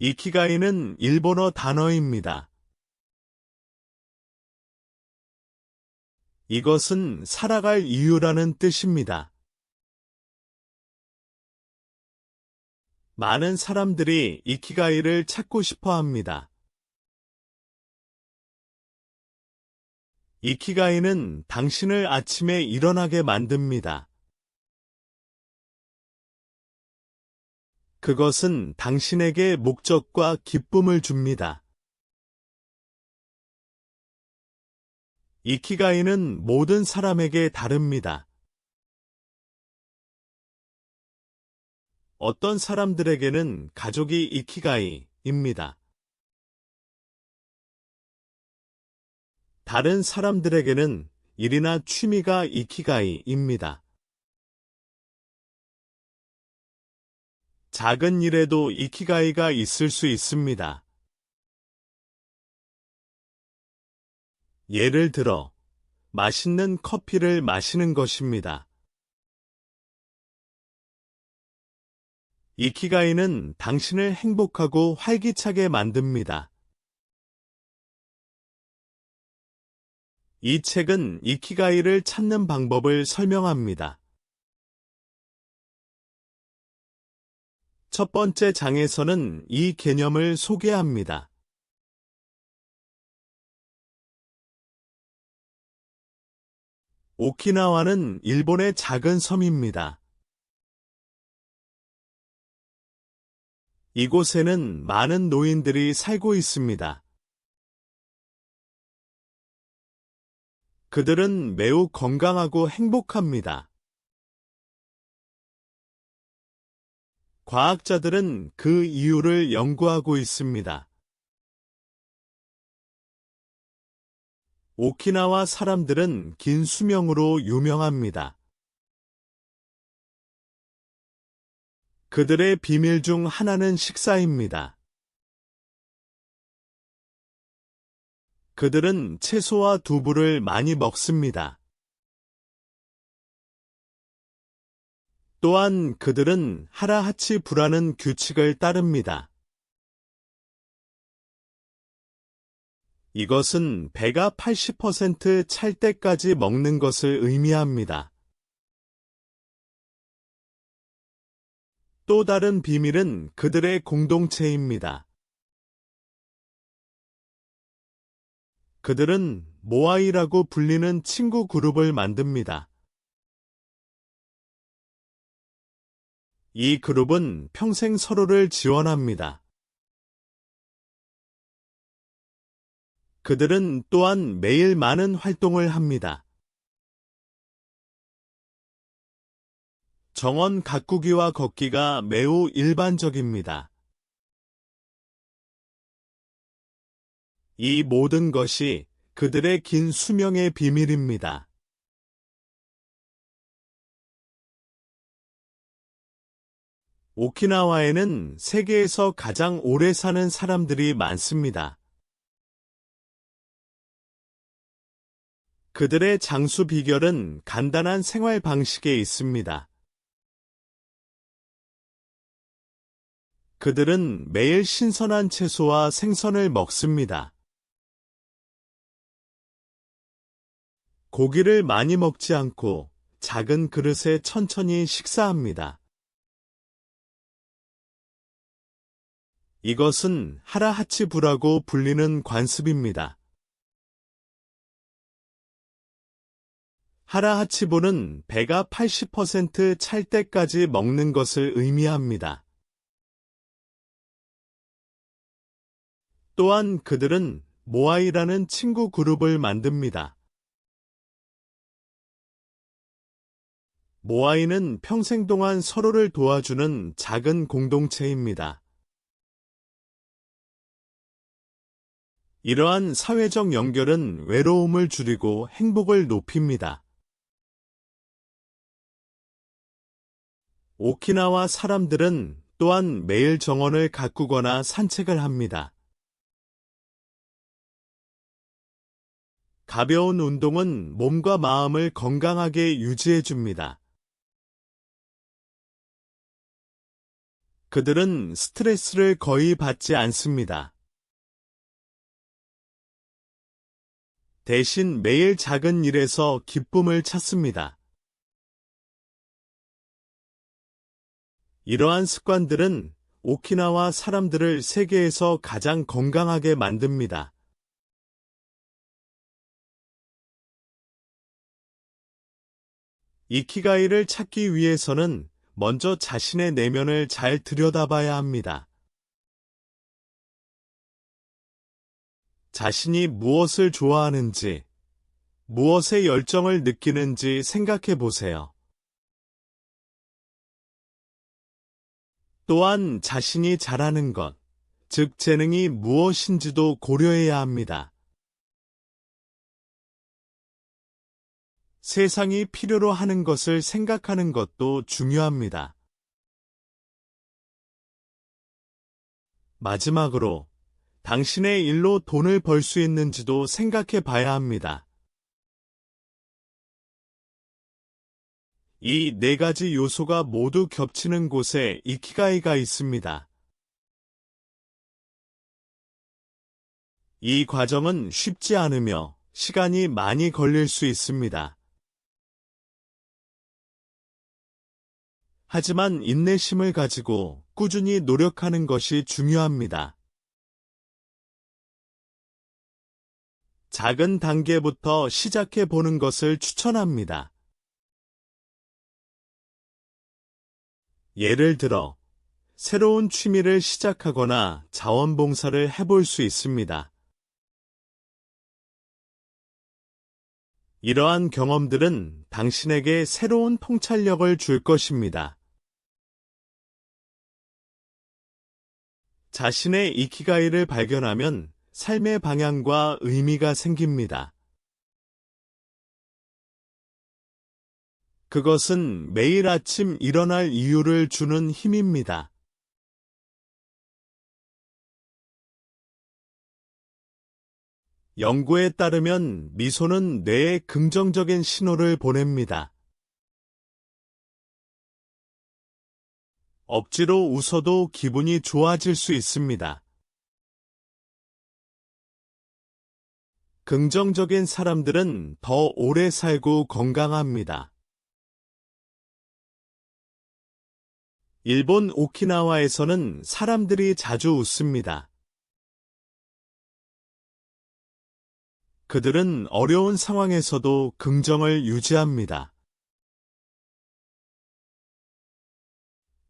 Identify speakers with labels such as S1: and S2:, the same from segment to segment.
S1: 이키가이는 일본어 단어입니다. 이것은 살아갈 이유라는 뜻입니다. 많은 사람들이 이키가이를 찾고 싶어 합니다. 이키가이는 당신을 아침에 일어나게 만듭니다. 그것은 당신에게 목적과 기쁨을 줍니다. 이키가이는 모든 사람에게 다릅니다. 어떤 사람들에게는 가족이 이키가이입니다. 다른 사람들에게는 일이나 취미가 이키가이입니다. 작은 일에도 이키가이가 있을 수 있습니다. 예를 들어, 맛있는 커피를 마시는 것입니다. 이키가이는 당신을 행복하고 활기차게 만듭니다. 이 책은 이키가이를 찾는 방법을 설명합니다. 첫 번째 장에서는 이 개념을 소개합니다. 오키나와는 일본의 작은 섬입니다. 이곳에는 많은 노인들이 살고 있습니다. 그들은 매우 건강하고 행복합니다. 과학자들은 그 이유를 연구하고 있습니다. 오키나와 사람들은 긴 수명으로 유명합니다. 그들의 비밀 중 하나는 식사입니다. 그들은 채소와 두부를 많이 먹습니다. 또한 그들은 하라하치부라는 규칙을 따릅니다. 이것은 배가 80% 찰 때까지 먹는 것을 의미합니다. 또 다른 비밀은 그들의 공동체입니다. 그들은 모아이라고 불리는 친구 그룹을 만듭니다. 이 그룹은 평생 서로를 지원합니다. 그들은 또한 매일 많은 활동을 합니다. 정원 가꾸기와 걷기가 매우 일반적입니다. 이 모든 것이 그들의 긴 수명의 비밀입니다. 오키나와에는 세계에서 가장 오래 사는 사람들이 많습니다. 그들의 장수 비결은 간단한 생활 방식에 있습니다. 그들은 매일 신선한 채소와 생선을 먹습니다. 고기를 많이 먹지 않고 작은 그릇에 천천히 식사합니다. 이것은 하라하치부라고 불리는 관습입니다. 하라하치부는 배가 80%찰 때까지 먹는 것을 의미합니다. 또한 그들은 모아이라는 친구 그룹을 만듭니다. 모아이는 평생 동안 서로를 도와주는 작은 공동체입니다. 이러한 사회적 연결은 외로움을 줄이고 행복을 높입니다. 오키나와 사람들은 또한 매일 정원을 가꾸거나 산책을 합니다. 가벼운 운동은 몸과 마음을 건강하게 유지해 줍니다. 그들은 스트레스를 거의 받지 않습니다. 대신 매일 작은 일에서 기쁨을 찾습니다. 이러한 습관들은 오키나와 사람들을 세계에서 가장 건강하게 만듭니다. 이키가이를 찾기 위해서는 먼저 자신의 내면을 잘 들여다봐야 합니다. 자신이 무엇을 좋아하는지, 무엇에 열정을 느끼는지 생각해 보세요. 또한 자신이 잘하는 것, 즉 재능이 무엇인지도 고려해야 합니다. 세상이 필요로 하는 것을 생각하는 것도 중요합니다. 마지막으로, 당신의 일로 돈을 벌 수 있는지도 생각해 봐야 합니다. 이 네 가지 요소가 모두 겹치는 곳에 이키가이가 있습니다. 이 과정은 쉽지 않으며 시간이 많이 걸릴 수 있습니다. 하지만 인내심을 가지고 꾸준히 노력하는 것이 중요합니다. 작은 단계부터 시작해 보는 것을 추천합니다. 예를 들어, 새로운 취미를 시작하거나 자원봉사를 해볼 수 있습니다. 이러한 경험들은 당신에게 새로운 통찰력을 줄 것입니다. 자신의 이키가이를 발견하면 삶의 방향과 의미가 생깁니다. 그것은 매일 아침 일어날 이유를 주는 힘입니다. 연구에 따르면 미소는 뇌에 긍정적인 신호를 보냅니다. 억지로 웃어도 기분이 좋아질 수 있습니다. 긍정적인 사람들은 더 오래 살고 건강합니다. 일본 오키나와에서는 사람들이 자주 웃습니다. 그들은 어려운 상황에서도 긍정을 유지합니다.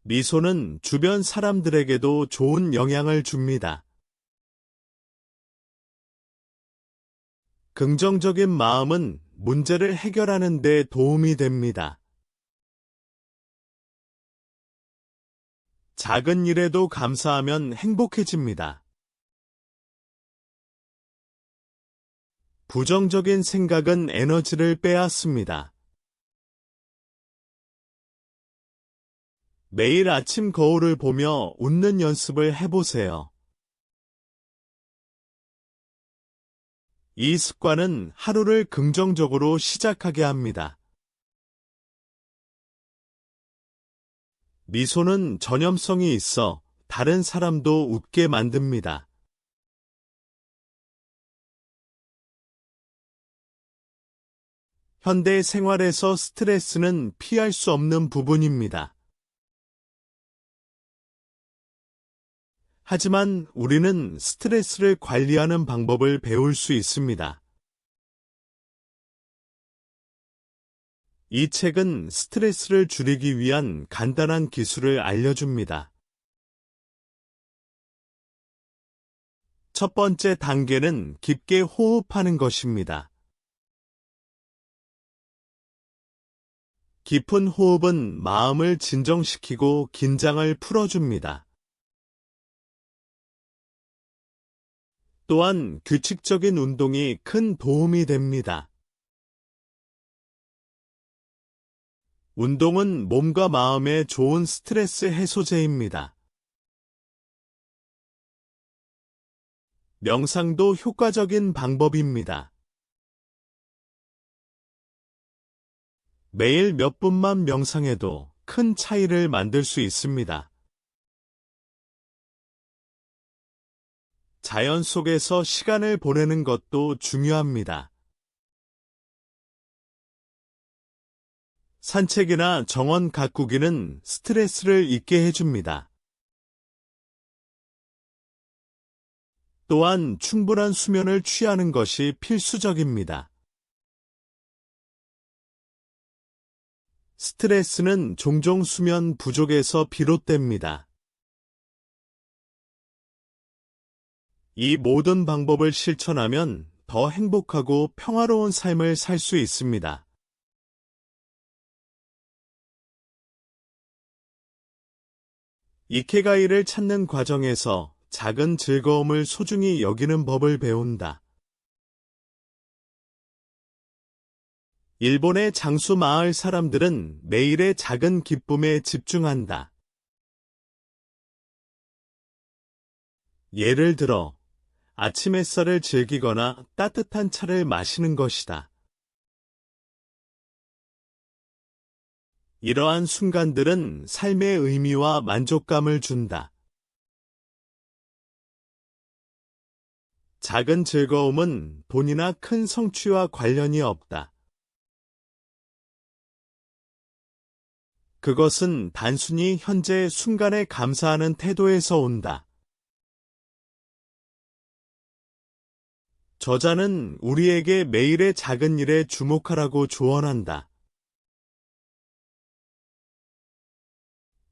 S1: 미소는 주변 사람들에게도 좋은 영향을 줍니다. 긍정적인 마음은 문제를 해결하는 데 도움이 됩니다. 작은 일에도 감사하면 행복해집니다. 부정적인 생각은 에너지를 빼앗습니다. 매일 아침 거울을 보며 웃는 연습을 해보세요. 이 습관은 하루를 긍정적으로 시작하게 합니다. 미소는 전염성이 있어 다른 사람도 웃게 만듭니다. 현대 생활에서 스트레스는 피할 수 없는 부분입니다. 하지만 우리는 스트레스를 관리하는 방법을 배울 수 있습니다. 이 책은 스트레스를 줄이기 위한 간단한 기술을 알려줍니다. 첫 번째 단계는 깊게 호흡하는 것입니다. 깊은 호흡은 마음을 진정시키고 긴장을 풀어줍니다. 또한 규칙적인 운동이 큰 도움이 됩니다. 운동은 몸과 마음에 좋은 스트레스 해소제입니다. 명상도 효과적인 방법입니다. 매일 몇 분만 명상해도 큰 차이를 만들 수 있습니다. 자연 속에서 시간을 보내는 것도 중요합니다. 산책이나 정원 가꾸기는 스트레스를 잊게 해줍니다. 또한 충분한 수면을 취하는 것이 필수적입니다. 스트레스는 종종 수면 부족에서 비롯됩니다. 이 모든 방법을 실천하면 더 행복하고 평화로운 삶을 살 수 있습니다. 이케가이를 찾는 과정에서 작은 즐거움을 소중히 여기는 법을 배운다. 일본의 장수 마을 사람들은 매일의 작은 기쁨에 집중한다. 예를 들어, 아침 햇살을 즐기거나 따뜻한 차를 마시는 것이다. 이러한 순간들은 삶의 의미와 만족감을 준다. 작은 즐거움은 돈이나 큰 성취와 관련이 없다. 그것은 단순히 현재의 순간에 감사하는 태도에서 온다. 저자는 우리에게 매일의 작은 일에 주목하라고 조언한다.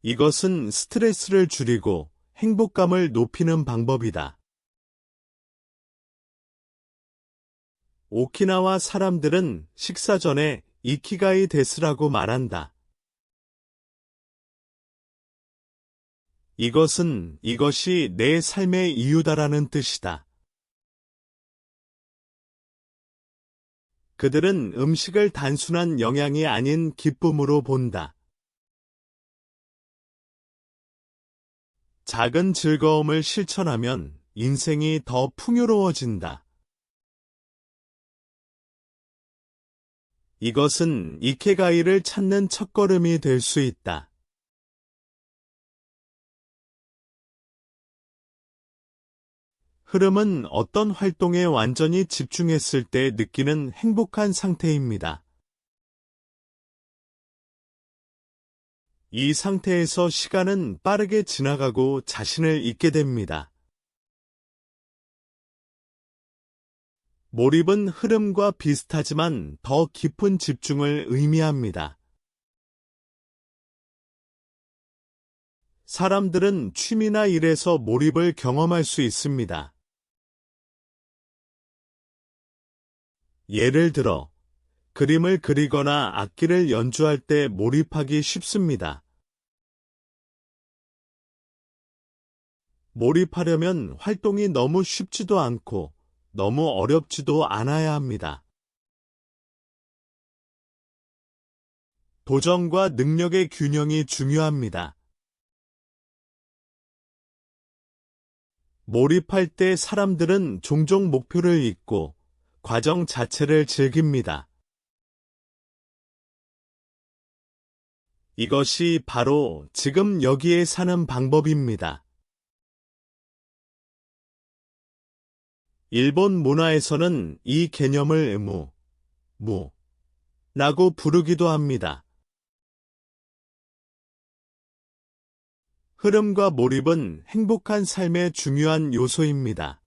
S1: 이것은 스트레스를 줄이고 행복감을 높이는 방법이다. 오키나와 사람들은 식사 전에 이키가이 데스라고 말한다. 이것이 내 삶의 이유다라는 뜻이다. 그들은 음식을 단순한 영양이 아닌 기쁨으로 본다. 작은 즐거움을 실천하면 인생이 더 풍요로워진다. 이것은 이케가이를 찾는 첫걸음이 될 수 있다. 흐름은 어떤 활동에 완전히 집중했을 때 느끼는 행복한 상태입니다. 이 상태에서 시간은 빠르게 지나가고 자신을 잊게 됩니다. 몰입은 흐름과 비슷하지만 더 깊은 집중을 의미합니다. 사람들은 취미나 일에서 몰입을 경험할 수 있습니다. 예를 들어, 그림을 그리거나 악기를 연주할 때 몰입하기 쉽습니다. 몰입하려면 활동이 너무 쉽지도 않고 너무 어렵지도 않아야 합니다. 도전과 능력의 균형이 중요합니다. 몰입할 때 사람들은 종종 목표를 잊고 과정 자체를 즐깁니다. 이것이 바로 지금 여기에 사는 방법입니다. 일본 문화에서는 이 개념을 무라고 부르기도 합니다. 흐름과 몰입은 행복한 삶의 중요한 요소입니다.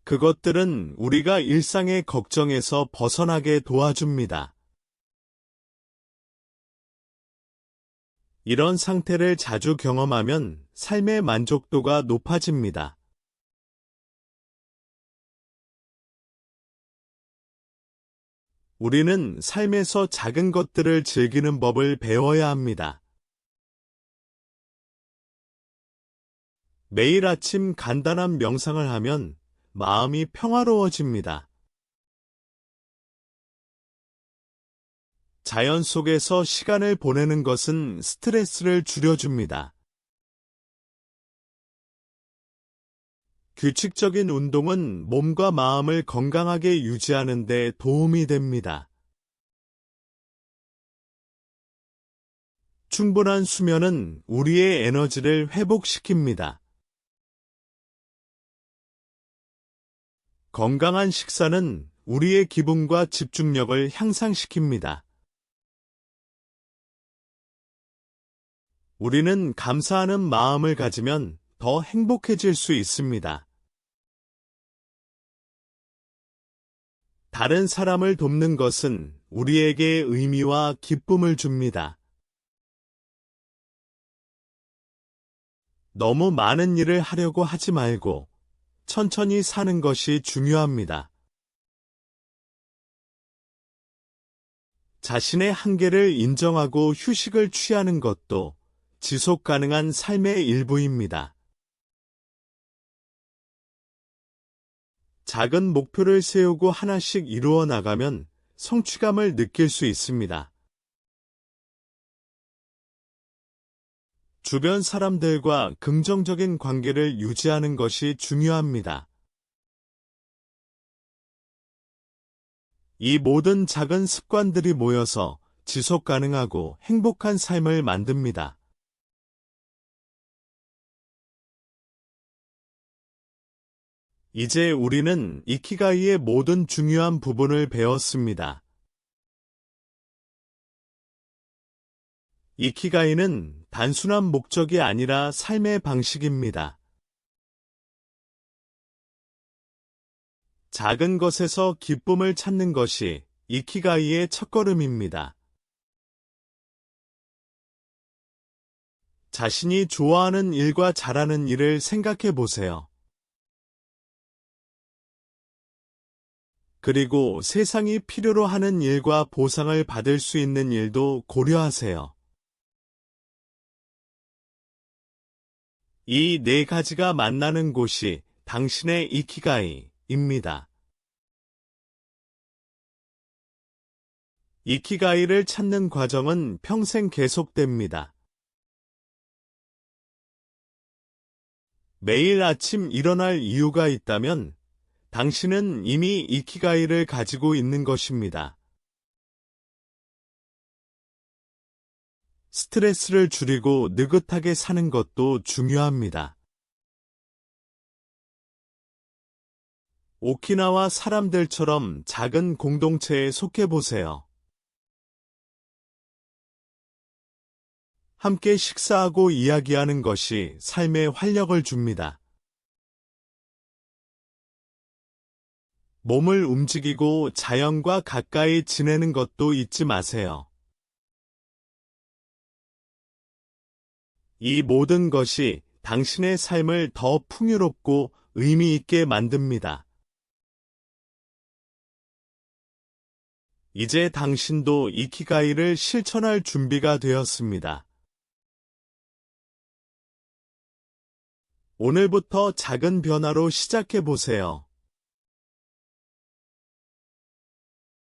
S1: 그것들은 우리가 일상의 걱정에서 벗어나게 도와줍니다. 이런 상태를 자주 경험하면 삶의 만족도가 높아집니다. 우리는 삶에서 작은 것들을 즐기는 법을 배워야 합니다. 매일 아침 간단한 명상을 하면 마음이 평화로워집니다. 자연 속에서 시간을 보내는 것은 스트레스를 줄여줍니다. 규칙적인 운동은 몸과 마음을 건강하게 유지하는 데 도움이 됩니다. 충분한 수면은 우리의 에너지를 회복시킵니다. 건강한 식사는 우리의 기분과 집중력을 향상시킵니다. 우리는 감사하는 마음을 가지면 더 행복해질 수 있습니다. 다른 사람을 돕는 것은 우리에게 의미와 기쁨을 줍니다. 너무 많은 일을 하려고 하지 말고 천천히 사는 것이 중요합니다. 자신의 한계를 인정하고 휴식을 취하는 것도 지속 가능한 삶의 일부입니다. 작은 목표를 세우고 하나씩 이루어 나가면 성취감을 느낄 수 있습니다. 주변 사람들과 긍정적인 관계를 유지하는 것이 중요합니다. 이 모든 작은 습관들이 모여서 지속 가능하고 행복한 삶을 만듭니다. 이제 우리는 이키가이의 모든 중요한 부분을 배웠습니다. 이키가이는 단순한 목적이 아니라 삶의 방식입니다. 작은 것에서 기쁨을 찾는 것이 이키가이의 첫걸음입니다. 자신이 좋아하는 일과 잘하는 일을 생각해 보세요. 그리고 세상이 필요로 하는 일과 보상을 받을 수 있는 일도 고려하세요. 이 네 가지가 만나는 곳이 당신의 이키가이입니다. 이키가이를 찾는 과정은 평생 계속됩니다. 매일 아침 일어날 이유가 있다면 당신은 이미 이키가이를 가지고 있는 것입니다. 스트레스를 줄이고 느긋하게 사는 것도 중요합니다. 오키나와 사람들처럼 작은 공동체에 속해 보세요. 함께 식사하고 이야기하는 것이 삶에 활력을 줍니다. 몸을 움직이고 자연과 가까이 지내는 것도 잊지 마세요. 이 모든 것이 당신의 삶을 더 풍요롭고 의미 있게 만듭니다. 이제 당신도 이키가이를 실천할 준비가 되었습니다. 오늘부터 작은 변화로 시작해 보세요.